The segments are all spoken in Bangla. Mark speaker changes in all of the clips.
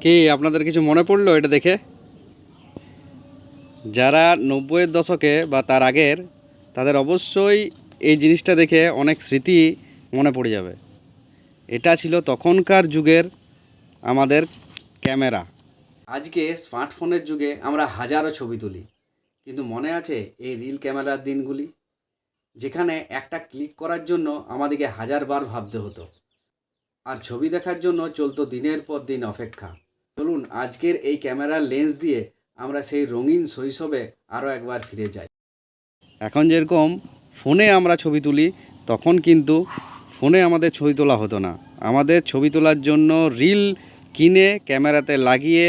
Speaker 1: কি আপনাদের কিছু মনে পড়লো এটা দেখে? যারা 90-এর দশকে বা তার আগের, তাদের অবশ্যই এই জিনিসটা দেখে অনেক স্মৃতি মনে পড়ে যাবে। এটা ছিল তখনকার যুগের আমাদের ক্যামেরা। আজকে স্মার্টফোনের যুগে আমরা হাজারো ছবি তুলি, কিন্তু মনে আছে এই রিল ক্যামেরার দিনগুলি, যেখানে একটা ক্লিক করার জন্য আমাদেরকে হাজারবার ভাবতে হতো, আর ছবি দেখার জন্য চলতো দিনের পর দিন অপেক্ষা। চলুন আজকের এই ক্যামেরার লেন্স দিয়ে আমরা সেই রঙিন শৈশবে আরও একবার ফিরে যাই। এখন যেরকম ফোনে আমরা ছবি তুলি, তখন কিন্তু ফোনে আমাদের ছবি তোলা হতো না। আমাদের ছবি তোলার জন্য রিল কিনে ক্যামেরাতে লাগিয়ে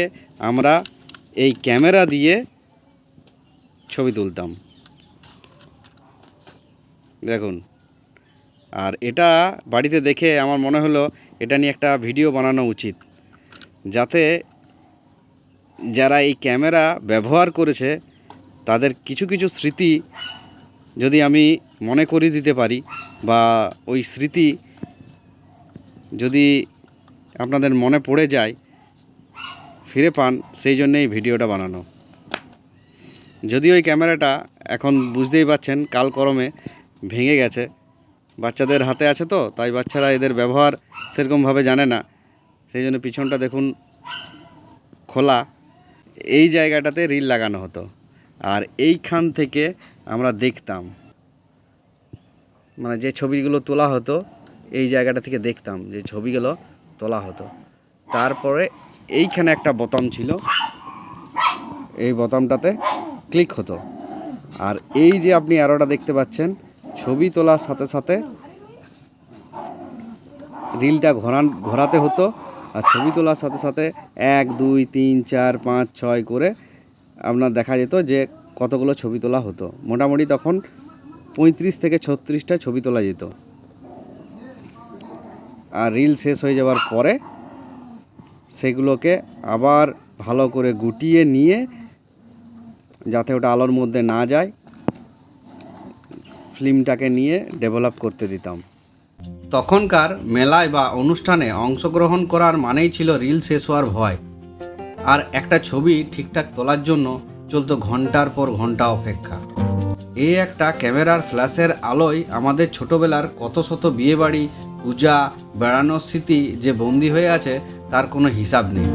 Speaker 1: আমরা এই ক্যামেরা দিয়ে ছবি তুলতাম। দেখুন, আর এটা বাড়িতে দেখে আমার মনে হলো এটা নিয়ে একটা ভিডিও বানানো উচিত, যাতে যারা এই ক্যামেরা ব্যবহার করেছে তাদের কিছু কিছু স্মৃতি যদি আমি মনে করিয়ে দিতে পারি, বা ওই স্মৃতি যদি আপনাদের মনে পড়ে যায়, ফিরে পান, সেই জন্য এই ভিডিওটা বানানো। যদিও এই ক্যামেরাটা এখন বুঝতেই পাচ্ছেন কালক্রমে ভেঙে গেছে। বাচ্চাদের হাতে আছে তো, তাই বাচ্চারা এদের ব্যবহার সেরকমভাবে জানে না, সেই জন্য পিছনটা দেখুন খোলা। এই জায়গাটাতে রিল লাগানো হতো, আর এইখান থেকে আমরা দেখতাম, মানে যে ছবিগুলো তোলা হতো এই জায়গাটা থেকে দেখতাম যে ছবিগুলো তোলা হতো। তারপরে এইখানে একটা বোতাম ছিল, এই বোতামটাতে ক্লিক হতো, আর এই যে আপনি অ্যারোটা দেখতে পাচ্ছেন, ছবি তোলার সাথে সাথে রিলটা ঘোরাতে হতো, আর ছবি তোলার সাথে সাথে 1 2 3 4 5 6 করে আপনার দেখা যেত যে কতগুলো ছবি তোলা হতো। মোটামুটি তখন 35 থেকে 36টা ছবি তোলা যেত। আর রিল শেষ হয়ে যাওয়ার পরে সেগুলোকে আবার ভালো করে গুটিয়ে নিয়ে, যাতে ওটা আলোর মধ্যে না যায়, ফিল্মটাকে নিয়ে ডেভেলপ করতে দিতাম। তখনকার মেলায় বা অনুষ্ঠানে অংশগ্রহণ করার মানেই ছিল রিল শেষ হওয়ার ভয়, আর একটা ছবি ঠিকঠাক তোলার জন্য চলতো ঘন্টার পর ঘন্টা অপেক্ষা। এই একটা ক্যামেরার ফ্ল্যাশের আলোয় আমাদের ছোটোবেলার কত শত বিয়েবাড়ি, পূজা, বেড়ানোর স্মৃতি যে বন্দি হয়ে আছে তার কোনো হিসাব নেই।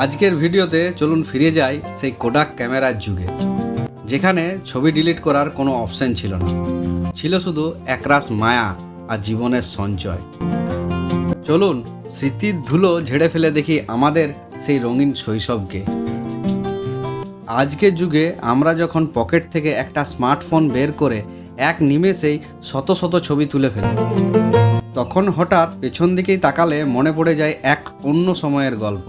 Speaker 1: আজকের ভিডিওতে চলুন ফিরে যাই সেই কোডাক ক্যামেরার যুগে, যেখানে ছবি ডিলিট করার কোনো অপশন ছিল না, ছিল শুধু একরাশ মায়া আর জীবনের সঞ্চয়। চলুন স্মৃতির ধুলো ঝেড়ে ফেলে দেখি আমাদের সেই রঙিন শৈশবকে। আজকের যুগে আমরা যখন পকেট থেকে একটা স্মার্টফোন বের করে এক নিমেষেই শত শত ছবি তুলে ফেলি, তখন হঠাৎ পেছন দিকেই তাকালে মনে পড়ে যায় এক অন্য সময়ের গল্প।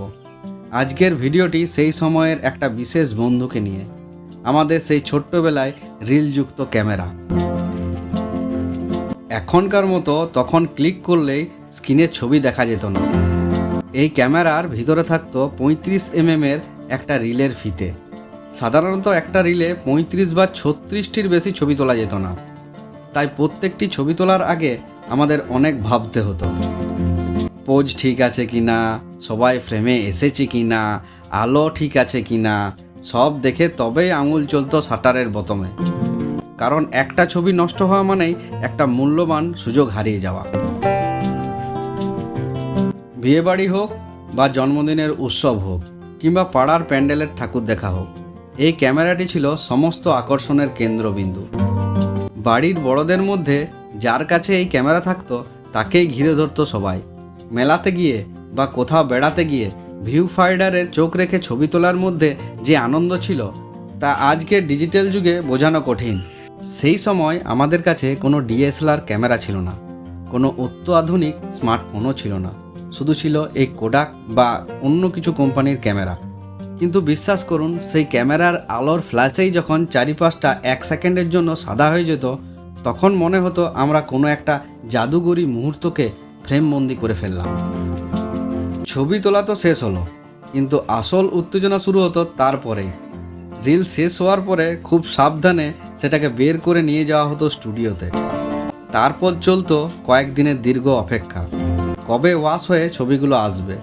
Speaker 1: আজকের ভিডিওটি সেই সময়ের একটা বিশেষ বন্ধুকে নিয়ে, আমাদের সেই ছোট্টবেলায় রিলযুক্ত ক্যামেরা। এখনকার মতো তখন ক্লিক করলেই স্ক্রিনের ছবি দেখা যেত না। এই ক্যামেরার ভিতরে থাকতো 35 mm একটা রিলের ফিতে। সাধারণত একটা রিলে 35 বা 36টির বেশি ছবি তোলা যেত না, তাই প্রত্যেকটি ছবি তোলার আগে আমাদের অনেক ভাবতে হতো। পোজ ঠিক আছে কি না, সবাই ফ্রেমে এসেছে কি না, আলো ঠিক আছে কি না, সব দেখে তবেই আঙুল চলতো শাটারের বোতামে। কারণ একটা ছবি নষ্ট হওয়া মানেই একটা মূল্যবান সুযোগ হারিয়ে যাওয়া। বিয়েবাড়ি হোক বা জন্মদিনের উৎসব হোক, কিংবা পাড়ার প্যান্ডেলের ঠাকুর দেখা হোক, এই ক্যামেরাটি ছিল সমস্ত আকর্ষণের কেন্দ্রবিন্দু। বাড়ির বড়দের মধ্যে যার কাছে এই ক্যামেরা থাকতো তাকেই ঘিরে ধরতো সবাই। মেলাতে গিয়ে বা কোথাও বেড়াতে গিয়ে ভিউ ফাইন্ডারের চোখ রেখে ছবি তোলার মধ্যে যে আনন্দ ছিল, তা আজকের ডিজিটাল যুগে বোঝানো কঠিন। সেই সময় আমাদের কাছে কোনো ডিএসএলআর ক্যামেরা ছিল না, কোনো অত্যাধুনিক স্মার্টফোনও ছিল না, শুধু ছিল এই কোডাক বা অন্য কিছু কোম্পানির ক্যামেরা। কিন্তু বিশ্বাস করুন, সেই ক্যামেরার আলোর ফ্ল্যাশেই যখন চারিপাশটা 1 সেকেন্ডের জন্য সাদা হয়ে যেত, তখন মনে হতো আমরা কোনো একটা জাদুগরি মুহূর্তকে ফ্রেমবন্দি করে ফেললাম। ছবি তোলা তো শেষ হলো, কিন্তু আসল উত্তেজনা শুরু হতো তারপরেই। রিল শেষ হওয়ার পরে খুব সাবধানে সেটাকে বের করে নিয়ে যাওয়া হতো স্টুডিওতে। তারপর চলতো কয়েকদিনের দীর্ঘ অপেক্ষা, কবে ওয়াশ হয়ে ছবিগুলো আসবে।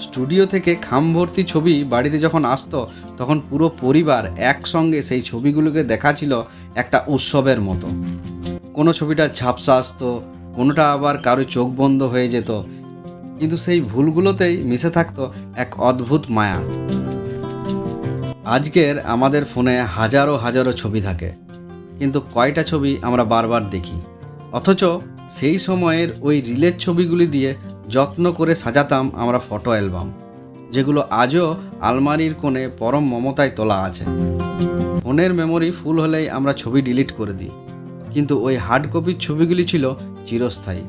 Speaker 1: স্টুডিও থেকে খাম ভর্তি ছবি বাড়িতে যখন আসতো তখন পুরো পরিবার একসঙ্গে সেই ছবিগুলোকে দেখা ছিল একটা উৎসবের মতো। কোনো ছবিটা ঝাপসা আসতো, কোনোটা আবার কারো চোখ বন্ধ হয়ে যেত, কিন্তু সেই ভুলগুলোতেই মিশে থাকতো এক অদ্ভুত মায়া। আজকের আমাদের ফোনে হাজারো হাজারো ছবি থাকে, কিন্তু কয়টা ছবি আমরা বারবার দেখি? অথচ সেই সময়ের ওই রিলের ছবিগুলি দিয়ে যত্ন করে সাজাতাম আমরা ফটো অ্যালবাম, যেগুলো আজও আলমারির কোণে পরম মমতায় তোলা আছে। ফোনের মেমোরি ফুল হলেই আমরা ছবি ডিলিট করে দিই, কিন্তু ওই হার্ড কপির ছবিগুলি ছিল চিরস্থায়ী।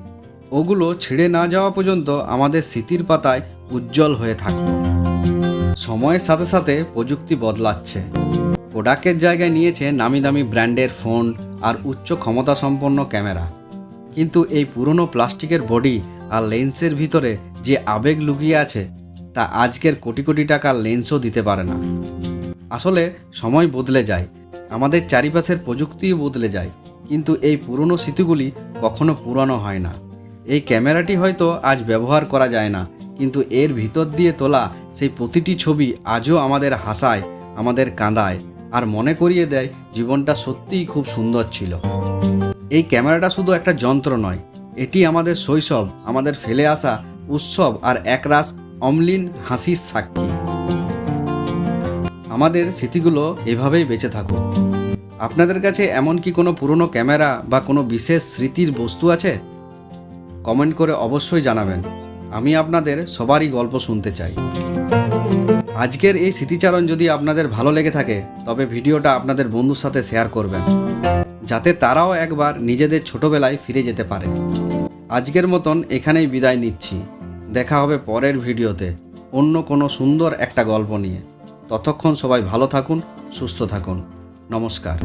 Speaker 1: ওগুলো ছেড়ে না যাওয়া পর্যন্ত আমাদের স্মৃতির পাতায় উজ্জ্বল হয়ে থাকত। সময়ের সাথে সাথে প্রযুক্তি বদলাচ্ছে। প্রোডাক্টের জায়গায় নিয়েছে নামি দামি ব্র্যান্ডের ফোন আর উচ্চ ক্ষমতা সম্পন্ন ক্যামেরা, কিন্তু এই পুরনো প্লাস্টিকের বডি আর লেন্সের ভিতরে যে আবেগ লুকিয়ে আছে তা আজকের কোটি কোটি টাকার লেন্সও দিতে পারে না। আসলে সময় বদলে যায়, আমাদের চারিপাশের প্রযুক্তিও বদলে যায়, কিন্তু এই পুরনো স্মৃতিগুলি কখনো পুরানো হয় না। এই ক্যামেরাটি হয়তো আজ ব্যবহার করা যায় না, কিন্তু এর ভিতর দিয়ে তোলা সেই প্রতিটি ছবি আজও আমাদের হাসায়, আমাদের কাঁদায়, আর মনে করিয়ে দেয় জীবনটা সত্যিই খুব সুন্দর ছিল। এই ক্যামেরাটা শুধু একটা যন্ত্র নয়, এটি আমাদের শৈশব, আমাদের ফেলে আসা উৎসব আর একরাশ অম্লিন হাসির সাক্ষী। আমাদের স্মৃতিগুলো এভাবেই বেঁচে থাকুক। আপনাদের কাছে এমন কি কোনো পুরনো ক্যামেরা বা কোনো বিশেষ স্মৃতির বস্তু আছে? কমেন্ট করে অবশ্যই জানাবেন। আমি আপনাদের সবারই গল্প শুনতে চাই। আজকের এই স্মৃতিচারণ যদি আপনাদের ভালো লেগে থাকে তবে ভিডিওটা আপনাদের বন্ধুর সাথে শেয়ার করবেন, যাতে তারাও একবার নিজেদের ছোটবেলায় ফিরে যেতে পারে। আজকের মতন এখানেই বিদায় নিচ্ছি। দেখা হবে পরের ভিডিওতে অন্য কোনো সুন্দর একটা গল্প নিয়ে। ততক্ষণ সবাই ভালো থাকুন, সুস্থ থাকুন। নমস্কার।